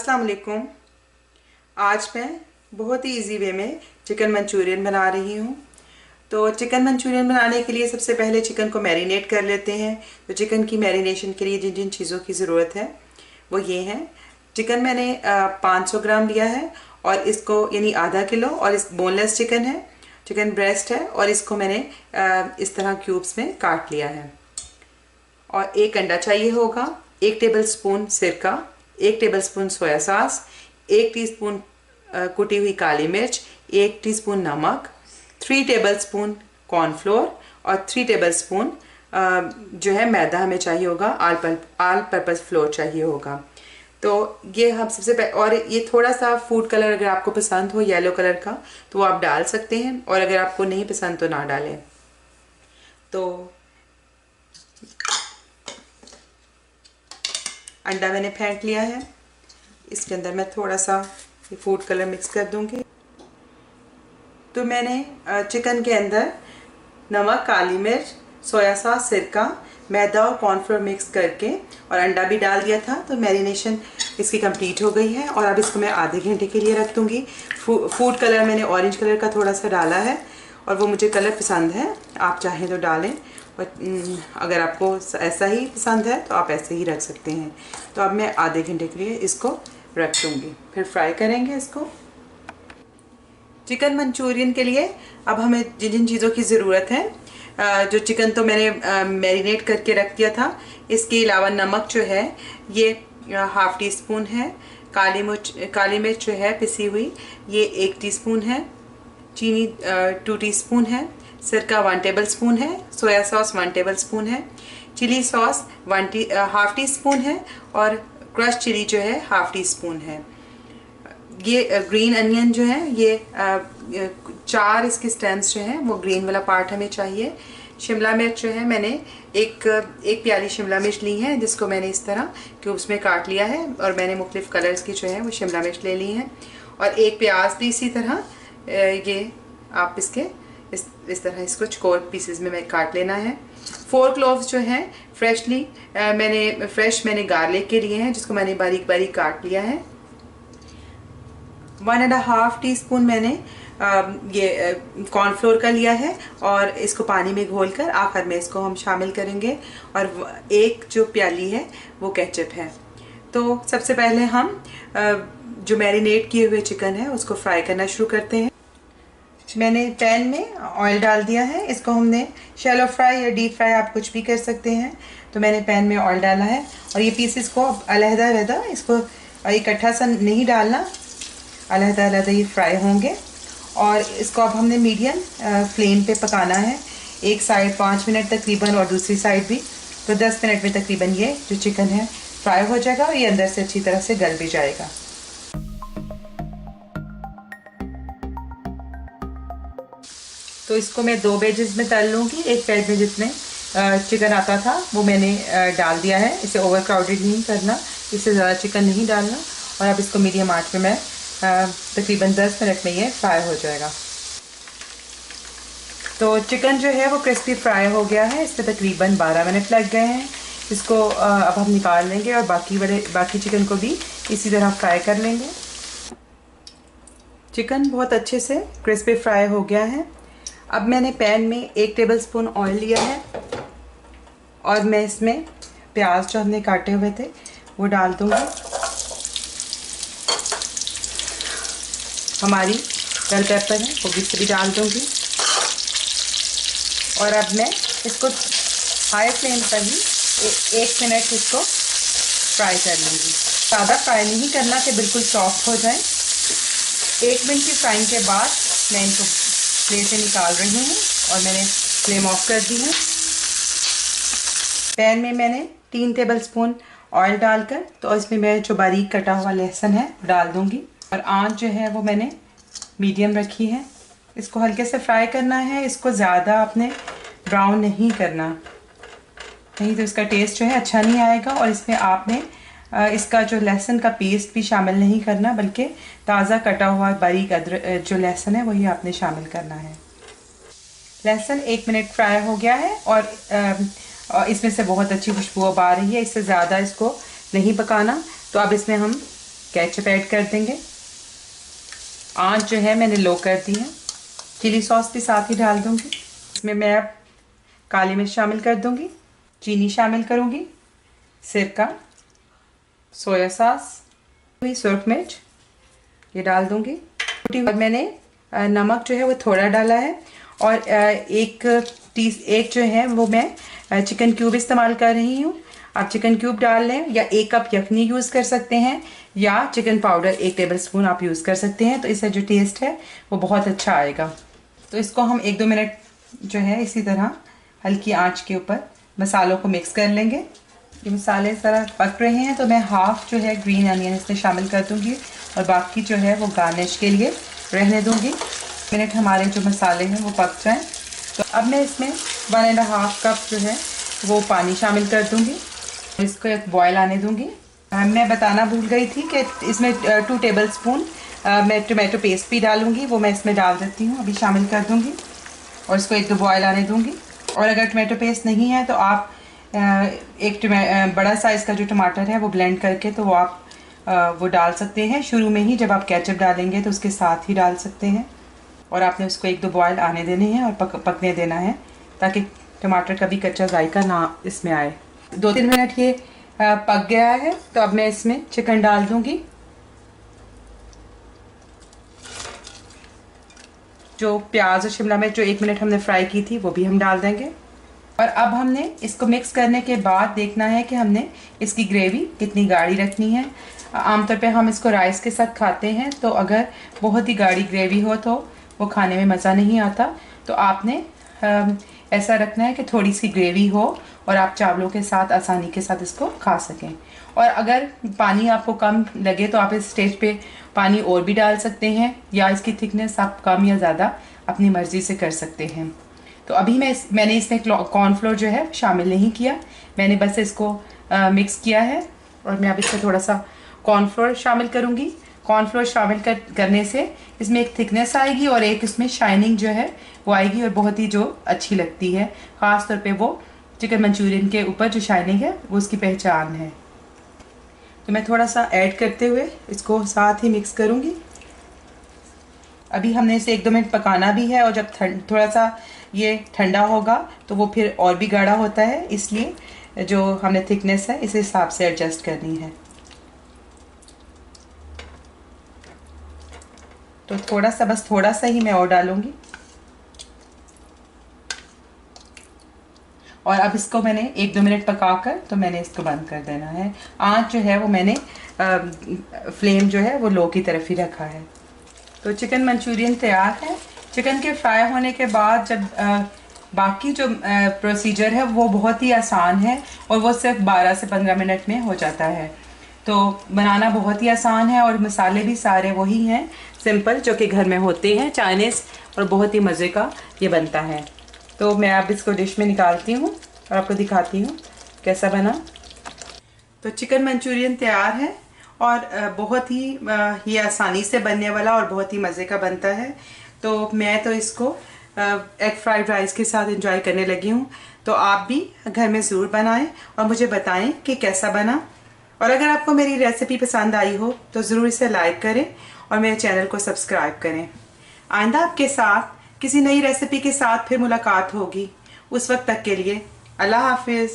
अस्सलाम वालेकुम। आज मैं बहुत ही इजी वे में चिकन मंचूरियन बना रही हूँ। तो चिकन मंचूरियन बनाने के लिए सबसे पहले चिकन को मैरिनेट कर लेते हैं। तो चिकन की मैरिनेशन के लिए जिन जिन चीज़ों की ज़रूरत है वो ये हैं। चिकन मैंने 500 ग्राम लिया है और इसको यानी आधा किलो, और इस बोनलेस चिकन है, चिकन ब्रेस्ट है, और इसको मैंने इस तरह क्यूब्स में काट लिया है। और एक अंडा चाहिए होगा, 1 टेबलस्पून सिरका, 1 टेबलस्पून सोया सॉस, 1 टीस्पून कुटी हुई काली मिर्च, 1 टीस्पून नमक, 3 टेबलस्पून कॉर्नफ्लोर और 3 टेबलस्पून जो है मैदा हमें चाहिए होगा, ऑल पर्पस फ्लोर चाहिए होगा। तो ये हम सबसे पहले, और ये थोड़ा सा फूड कलर अगर आपको पसंद हो येलो कलर का तो वो आप डाल सकते हैं, और अगर आपको नहीं पसंद तो ना डालें। तो अंडा मैंने फेंट लिया है, इसके अंदर मैं थोड़ा सा ये फूड कलर मिक्स कर दूंगी। तो मैंने चिकन के अंदर नमक, काली मिर्च, सोया सॉस, सिरका, मैदा और कॉर्नफ्लोर मिक्स करके और अंडा भी डाल दिया था। तो मैरिनेशन इसकी कंप्लीट हो गई है और अब इसको मैं आधे घंटे के लिए रख दूंगी। फूड कलर मैंने ऑरेंज कलर का थोड़ा सा डाला है और वो मुझे कलर पसंद है, आप चाहें तो डालें, और अगर आपको ऐसा ही पसंद है तो आप ऐसे ही रख सकते हैं। तो अब मैं आधे घंटे के लिए इसको रख दूँगी, फिर फ्राई करेंगे इसको। चिकन मंचूरियन के लिए अब हमें जिन जिन चीज़ों की ज़रूरत है, जो चिकन तो मैंने मैरिनेट करके रख दिया था, इसके अलावा नमक जो है ये ½ टीस्पून है, काली मिर्च जो है पिसी हुई ये 1 टीस्पून है, चीनी 2 टीस्पून है, सिरका 1 टेबलस्पून है, सोया सॉस 1 टेबलस्पून है, चिली सॉस ½ टीस्पून है, और क्रश चिली जो है ½ टीस्पून है। ये ग्रीन अनियन जो है ये 4 इसके स्टेम्स जो हैं वो ग्रीन वाला पार्ट हमें चाहिए। शिमला मिर्च जो है मैंने एक प्याली शिमला मिर्च ली है, जिसको मैंने इस तरह क्यूब्स में काट लिया है, और मैंने मुख्तलिफ कलर्स की जो है वो शिमला मिर्च ले ली हैं। और एक प्याज भी इसी तरह ये आप इसके इस तरह इसको चौकोर पीसेस में मैं काट लेना है। 4 क्लोव्स जो हैं मैंने गार्लिक के लिए हैं, जिसको मैंने बारीक बारीक काट लिया है। 1½ टीस्पून मैंने ये कॉर्नफ्लोर का लिया है, और इसको पानी में घोलकर आखिर में इसको हम शामिल करेंगे। और एक जो प्याली है वो केचप है। तो सबसे पहले हम जो मैरिनेट किए हुए चिकन है उसको फ्राई करना शुरू करते हैं। मैंने पैन में ऑयल डाल दिया है, इसको हमने शैलो फ्राई या डीप फ्राई आप कुछ भी कर सकते हैं। तो मैंने पैन में ऑयल डाला है, और ये पीसेस को अलहदा इसको इकट्ठा सा नहीं डालना, अलहदा ये फ्राई होंगे। और इसको अब हमने मीडियम फ्लेम पे पकाना है, एक साइड 5 मिनट तकरीबन और दूसरी साइड भी। तो 10 मिनट में तकरीबन ये जो चिकन है फ्राई हो जाएगा और ये अंदर से अच्छी तरह से गल भी जाएगा। तो इसको मैं 2 बैचेस में तल लूँगी। एक बैच में जितने चिकन आता था वो मैंने डाल दिया है। इसे ओवर क्राउडेड नहीं करना, इससे ज़्यादा चिकन नहीं डालना। और अब इसको मीडियम आंच पे मैं तकरीबन 10 मिनट में ये फ्राई हो जाएगा। तो चिकन जो है वो क्रिस्पी फ्राई हो गया है, इसमें तकरीबन 12 मिनट लग गए हैं। इसको अब हम निकाल लेंगे और बाकी चिकन को भी इसी तरह फ्राई कर लेंगे। चिकन बहुत अच्छे से क्रिस्पी फ्राई हो गया है। अब मैंने पैन में 1 टेबलस्पून ऑयल लिया है, और मैं इसमें प्याज जो हमने काटे हुए थे वो डाल दूँगी। हमारी बेल पेपर है वो भी डाल दूँगी, और अब मैं इसको हाई फ्लेम पर ही 1 मिनट इसको फ्राई कर लूँगी। ज़्यादा फ्राई नहीं करना कि बिल्कुल सॉफ्ट हो जाए। 1 मिनट की फ्राइंग के बाद मैं इनको प्लेट से निकाल रही हूँ, और मैंने फ्लेम ऑफ कर दी है। पैन में मैंने 3 टेबलस्पून ऑयल डालकर तो इसमें मैं जो बारीक कटा हुआ लहसुन है डाल दूँगी, और आंच जो है वो मैंने मीडियम रखी है। इसको हल्के से फ्राई करना है, इसको ज़्यादा आपने ब्राउन नहीं करना, नहीं तो इसका टेस्ट जो है अच्छा नहीं आएगा। और इसमें आपने इसका जो लहसुन का पेस्ट भी शामिल नहीं करना, बल्कि ताज़ा कटा हुआ बारीक अदरक जो लहसुन है वही आपने शामिल करना है। लहसुन 1 मिनट फ्राई हो गया है, और इसमें से बहुत अच्छी खुशबू आ रही है। इससे ज़्यादा इसको नहीं पकाना। तो अब इसमें हम केचप ऐड कर देंगे। आंच जो है मैंने लो कर दी है। चिली सॉस भी साथ ही डाल दूंगी। इसमें मैं अब काली मिर्च शामिल कर दूंगी, चीनी शामिल करूंगी, सिरका, सोया सॉस, सुरख मिर्च ये डाल दूंगी। और मैंने नमक जो है वो थोड़ा डाला है और एक जो है वो मैं चिकन क्यूब इस्तेमाल कर रही हूँ। आप चिकन क्यूब डाल लें या 1 कप यखनी यूज़ कर सकते हैं या चिकन पाउडर 1 टेबलस्पून आप यूज़ कर सकते हैं। तो इससे जो टेस्ट है वो बहुत अच्छा आएगा। तो इसको हम 1-2 मिनट जो है इसी तरह हल्की आंच के ऊपर मसालों को मिक्स कर लेंगे। ये मसाले ज़रा पक रहे हैं तो मैं हाफ़ जो है ग्रीन अनियन इसमें शामिल कर दूँगी और बाकी जो है वो गार्निश के लिए रहने दूँगी। मिनट हमारे जो मसाले हैं वो पक जाएँ तो अब मैं इसमें 1.5 कप जो है वो पानी शामिल कर दूँगी। इसको एक बॉयल आने दूँगी। मैं बताना भूल गई थी कि इसमें 2 टेबलस्पून मैं टोमेटो पेस्ट भी डालूँगी, वो मैं इसमें डाल देती हूँ, अभी शामिल कर दूँगी और इसको 1-2 बॉयल आने दूँगी। और अगर टोमेटो पेस्ट नहीं है तो आप एक बड़ा साइज़ का जो टमाटर है वो ब्लेंड करके तो वो आप वो डाल सकते हैं। शुरू में ही जब आप केचप डालेंगे तो उसके साथ ही डाल सकते हैं और आपने उसको 1-2 बॉयल आने देने हैं और पकने देना है ताकि टमाटर का भी कच्चा जायका ना इसमें आए। 2-3 मिनट ये पक गया है तो अब मैं इसमें चिकन डाल दूँगी। जो प्याज और शिमला मिर्च जो 1 मिनट हमने फ्राई की थी वो भी हम डाल देंगे। और अब हमने इसको मिक्स करने के बाद देखना है कि हमने इसकी ग्रेवी कितनी गाढ़ी रखनी है। आमतौर पे हम इसको राइस के साथ खाते हैं तो अगर बहुत ही गाढ़ी ग्रेवी हो तो वो खाने में मज़ा नहीं आता। तो आपने ऐसा रखना है कि थोड़ी सी ग्रेवी हो और आप चावलों के साथ आसानी के साथ इसको खा सकें। और अगर पानी आपको कम लगे तो आप इस स्टेज पे पानी और भी डाल सकते हैं या इसकी थिकनेस आप कम या ज़्यादा अपनी मर्ज़ी से कर सकते हैं। तो अभी मैंने इसमें कॉर्नफ्लोर जो है शामिल नहीं किया, मैंने बस इसको मिक्स किया है और मैं अब इसमें थोड़ा सा कॉर्नफ्लोर शामिल करूँगी। कॉर्नफ्लोर शामिल करने से इसमें एक थिकनेस आएगी और एक इसमें शाइनिंग जो है वो आएगी और बहुत ही जो अच्छी लगती है। ख़ास तौर पे वो चिकन मंचूरियन के ऊपर जो शाइनिंग है वो उसकी पहचान है। तो मैं थोड़ा सा ऐड करते हुए इसको साथ ही मिक्स करूँगी। अभी हमने इसे 1-2 मिनट पकाना भी है और जब थोड़ा सा ये ठंडा होगा तो वो फिर और भी गाढ़ा होता है, इसलिए जो हमने थिकनेस है इस हिसाब से एडजस्ट करनी है। तो बस थोड़ा सा ही मैं और डालूँगी। और अब इसको मैंने 1-2 मिनट पकाकर तो मैंने इसको बंद कर देना है। आंच जो है वो मैंने फ्लेम जो है वो लो की तरफ ही रखा है। तो चिकन मंचूरियन तैयार है। चिकन के फ्राई होने के बाद जब बाकी जो प्रोसीजर है वो बहुत ही आसान है और वो सिर्फ 12 से 15 मिनट में हो जाता है। तो बनाना बहुत ही आसान है और मसाले भी सारे वही हैं सिंपल जो कि घर में होते हैं चाइनीज़, और बहुत ही मज़े का ये बनता है। तो मैं अब इसको डिश में निकालती हूँ और आपको दिखाती हूँ कैसा बना। तो चिकन मंचूरियन तैयार है और बहुत ही ये आसानी से बनने वाला और बहुत ही मज़े का बनता है। तो मैं तो इसको एग फ्राइड राइस के साथ एंजॉय करने लगी हूँ। तो आप भी घर में ज़रूर बनाएं और मुझे बताएं कि कैसा बना। और अगर आपको मेरी रेसिपी पसंद आई हो तो ज़रूर इसे लाइक करें और मेरे चैनल को सब्सक्राइब करें। आइंदा आपके साथ किसी नई रेसिपी के साथ फिर मुलाकात होगी। उस वक्त तक के लिए अल्लाह हाफिज़।